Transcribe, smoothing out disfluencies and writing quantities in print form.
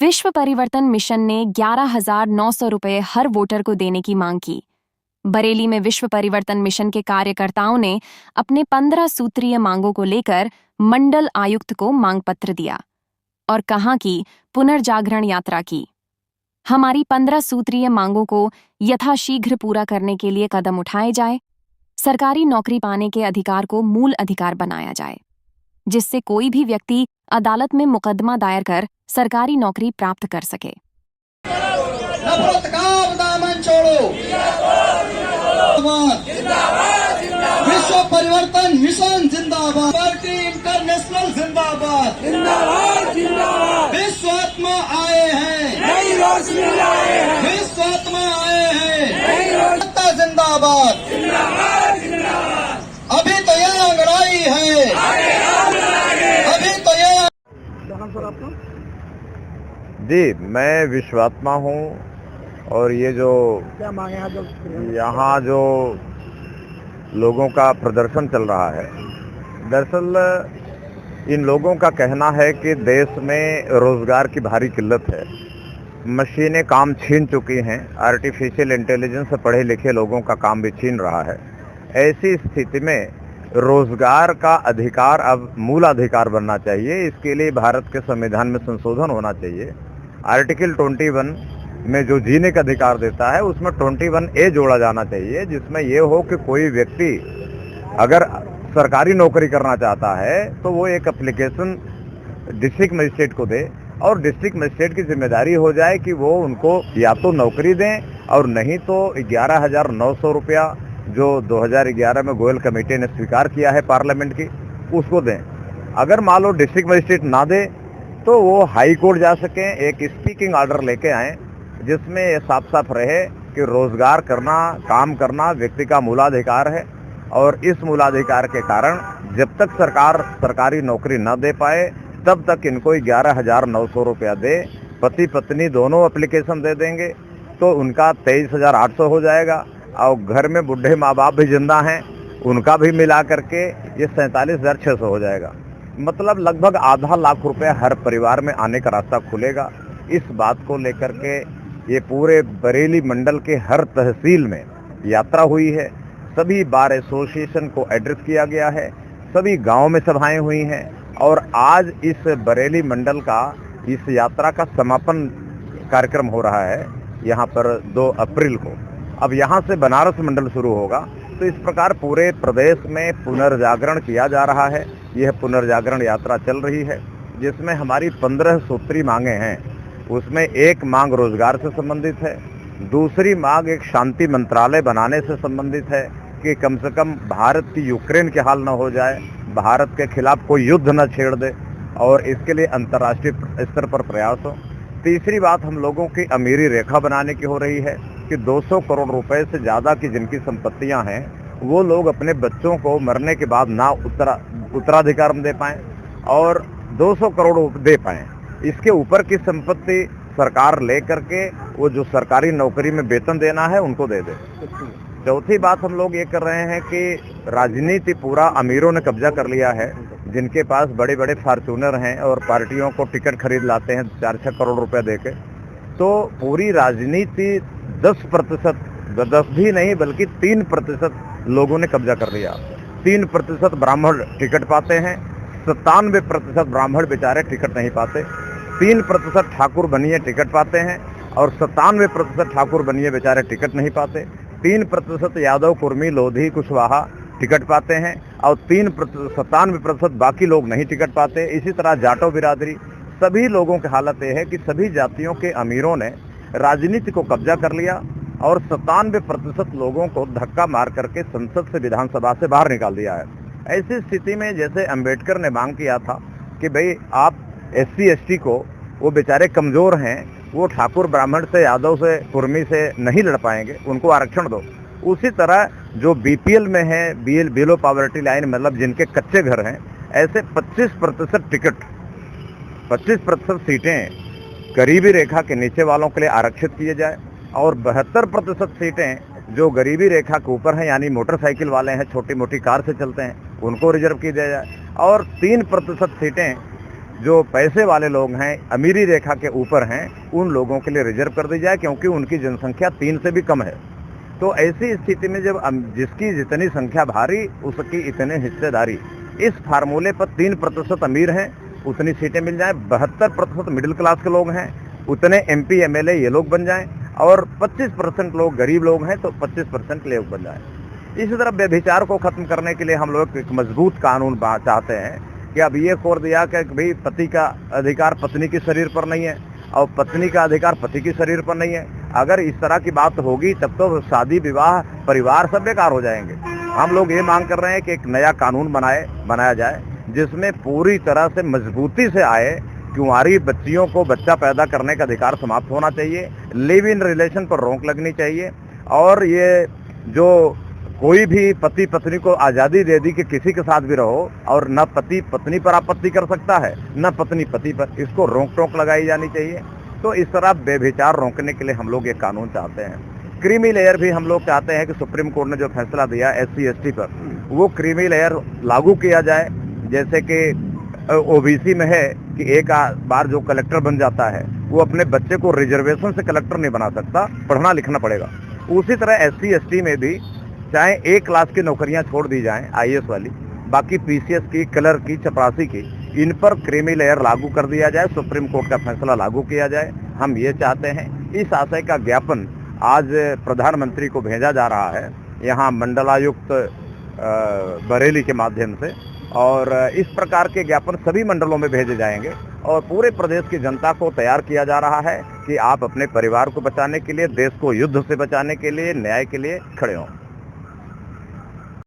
विश्व परिवर्तन मिशन ने 11,900 रुपये हर वोटर को देने की मांग की। बरेली में विश्व परिवर्तन मिशन के कार्यकर्ताओं ने अपने 15 सूत्रीय मांगों को लेकर मंडल आयुक्त को मांग पत्र दिया और कहा कि पुनर्जागरण यात्रा की। हमारी 15 सूत्रीय मांगों को यथाशीघ्र पूरा करने के लिए कदम उठाए जाए। सरकारी नौकरी पाने के अधिकार को मूल अधिकार बनाया जाए, जिससे कोई भी व्यक्ति अदालत में मुकदमा दायर कर सरकारी नौकरी प्राप्त कर सके। नफरत का दामन छोड़ो, विश्व परिवर्तन मिशन जिंदाबाद, पार्टी इंटरनेशनल जिंदाबाद, विश्व आत्मा आए हैं, विश्व आत्मा आए हैं, सत्ता जिंदाबाद, अभी तो यह अंगड़ाई है, अभी तो यह। जी, मैं विश्वात्मा हूँ और ये जो क्या मांगे यहाँ जो लोगों का प्रदर्शन चल रहा है, दरअसल इन लोगों का कहना है कि देश में रोजगार की भारी किल्लत है। मशीनें काम छीन चुकी हैं, आर्टिफिशियल इंटेलिजेंस से पढ़े लिखे लोगों का काम भी छीन रहा है। ऐसी स्थिति में रोजगार का अधिकार अब मूलाधिकार बनना चाहिए। इसके लिए भारत के संविधान में संशोधन होना चाहिए। आर्टिकल 21 में जो जीने का अधिकार देता है उसमें 21A जोड़ा जाना चाहिए, जिसमें ये हो कि कोई व्यक्ति अगर सरकारी नौकरी करना चाहता है तो वो एक एप्लीकेशन डिस्ट्रिक्ट मजिस्ट्रेट को दे और डिस्ट्रिक्ट मजिस्ट्रेट की जिम्मेदारी हो जाए कि वो उनको या तो नौकरी दें और नहीं तो 11,900 रुपया जो 2011 में गोयल कमेटी ने स्वीकार किया है पार्लियामेंट की, उसको दें। अगर मान लो डिस्ट्रिक्ट मजिस्ट्रेट ना दे तो वो हाई कोर्ट जा सकें, एक स्पीकिंग ऑर्डर लेके आएँ जिसमें ये साफ साफ रहे कि रोजगार करना, काम करना व्यक्ति का मूलाधिकार है और इस मूलाधिकार के कारण जब तक सरकार सरकारी नौकरी न दे पाए तब तक इनको 11,900 रुपया दे। पति पत्नी दोनों एप्लीकेशन दे देंगे तो उनका 23,800 हो जाएगा और घर में बूढ़े माँ बाप भी जिंदा हैं उनका भी मिला करके ये 47,600 हो जाएगा। मतलब लगभग आधा लाख रुपए हर परिवार में आने का रास्ता खुलेगा। इस बात को लेकर के ये पूरे बरेली मंडल के हर तहसील में यात्रा हुई है। सभी बार एसोसिएशन को एड्रेस किया गया है, सभी गांव में सभाएं हुई हैं और आज इस बरेली मंडल का इस यात्रा का समापन कार्यक्रम हो रहा है यहाँ पर 2 अप्रैल को। अब यहाँ से बनारस मंडल शुरू होगा। तो इस प्रकार पूरे प्रदेश में पुनर्जागरण किया जा रहा है। यह पुनर्जागरण यात्रा चल रही है जिसमें हमारी 15 सूत्री मांगे हैं। उसमें एक मांग रोजगार से संबंधित है, दूसरी मांग एक शांति मंत्रालय बनाने से संबंधित है कि कम से कम भारत की यूक्रेन के हाल न हो जाए, भारत के खिलाफ कोई युद्ध न छेड़ दे और इसके लिए अंतर्राष्ट्रीय स्तर पर प्रयास हो। तीसरी बात हम लोगों की अमीरी रेखा बनाने की हो रही है कि 200 करोड़ रुपए से ज़्यादा की जिनकी संपत्तियां हैं वो लोग अपने बच्चों को मरने के बाद ना उत्तराधिकार में दे पाएँ और 200 करोड़ दे पाएँ। इसके ऊपर की संपत्ति सरकार ले करके वो जो सरकारी नौकरी में वेतन देना है उनको दे दे। चौथी बात हम लोग ये कर रहे हैं कि राजनीति पूरा अमीरों ने कब्जा कर लिया है, जिनके पास बड़े बड़े फार्चूनर हैं और पार्टियों को टिकट खरीद लाते हैं 4-6 करोड़ रुपए देके। तो पूरी राजनीति 10% 10 भी नहीं बल्कि 3% लोगों ने कब्जा कर लिया। 3% ब्राह्मण टिकट पाते हैं, 97% ब्राह्मण बेचारे टिकट नहीं पाते, 3% ठाकुर बनिए टिकट पाते हैं और 97% ठाकुर बनिए बेचारे टिकट नहीं पाते, 3% यादव कुर्मी लोधी कुशवाहा टिकट पाते हैं और 97% बाकी लोग नहीं टिकट पाते। इसी तरह जाटो बिरादरी, सभी लोगों की हालत यह है कि सभी जातियों के अमीरों ने राजनीति को कब्जा कर लिया और 97% लोगों को धक्का मार करके संसद से विधानसभा से बाहर निकाल दिया है। ऐसी स्थिति में जैसे अंबेडकर ने मांग किया था कि भाई आप SC ST को, वो बेचारे कमजोर हैं, वो ठाकुर ब्राह्मण से यादव से कुर्मी से नहीं लड़ पाएंगे, उनको आरक्षण दो। उसी तरह जो BPL में है, बिलो पॉवर्टी लाइन मतलब जिनके कच्चे घर हैं, ऐसे 25% टिकट 25% सीटें गरीबी रेखा के नीचे वालों के लिए आरक्षित किए जाए और 72% सीटें जो गरीबी रेखा के ऊपर हैं यानी मोटरसाइकिल वाले हैं, छोटी मोटी कार से चलते हैं, उनको रिजर्व की जाए और 3% सीटें जो पैसे वाले लोग हैं, अमीरी रेखा के ऊपर हैं, उन लोगों के लिए रिजर्व कर दी जाए, क्योंकि उनकी जनसंख्या 3 से भी कम है। तो ऐसी स्थिति में जब जिसकी जितनी संख्या भारी उसकी इतने हिस्सेदारी, इस फार्मूले पर 3% अमीर हैं उतनी सीटें मिल जाएं, 72% मिडिल क्लास के लोग हैं उतने MP MLA ये लोग बन जाएं, और 25% लोग गरीब लोग हैं तो 25% लोग बन जाएं। इसी तरह व्यभिचार को खत्म करने के लिए हम लोग एक मजबूत कानून चाहते हैं कि अब ये खोल दिया कि भाई पति का अधिकार पत्नी के शरीर पर नहीं है और पत्नी का अधिकार पति के शरीर पर नहीं है। अगर इस तरह की बात होगी तब तो शादी विवाह परिवार सब बेकार हो जाएंगे। हम लोग ये मांग कर रहे हैं कि एक नया कानून बनाया जाए जिसमें पूरी तरह से मजबूती से आए, कुंवारी बच्चियों को बच्चा पैदा करने का अधिकार समाप्त होना चाहिए, लिव इन रिलेशन पर रोक लगनी चाहिए, और ये जो कोई भी पति पत्नी को आज़ादी दे दी कि किसी के साथ भी रहो, और न पति पत्नी पर आपत्ति कर सकता है न पत्नी पति पर, इसको रोक टोक लगाई जानी चाहिए। तो इस तरह बेविचार रोकने के लिए हम लोग ये कानून चाहते हैं। क्रीमी लेयर भी हम लोग चाहते हैं कि सुप्रीम कोर्ट ने जो फैसला दिया SC ST पर, वो क्रीमी लेयर लागू किया जाए। जैसे कि OBC में है कि एक बार जो कलेक्टर बन जाता है वो अपने बच्चे को रिजर्वेशन से कलेक्टर नहीं बना सकता, पढ़ना लिखना पड़ेगा। उसी तरह SC ST में भी चाहे A क्लास की नौकरियां छोड़ दी जाएं IAS वाली, बाकी PCS की, कलर की, चपरासी की, इन पर क्रीमी लेयर लागू कर दिया जाए, सुप्रीम कोर्ट का फैसला लागू किया जाए। हम ये चाहते हैं। इस आशय का ज्ञापन आज प्रधानमंत्री को भेजा जा रहा है, यहाँ मंडलायुक्त बरेली के माध्यम से, और इस प्रकार के ज्ञापन सभी मंडलों में भेजे जाएंगे और पूरे प्रदेश की जनता को तैयार किया जा रहा है कि आप अपने परिवार को बचाने के लिए, देश को युद्ध से बचाने के लिए, न्याय के लिए खड़े हों।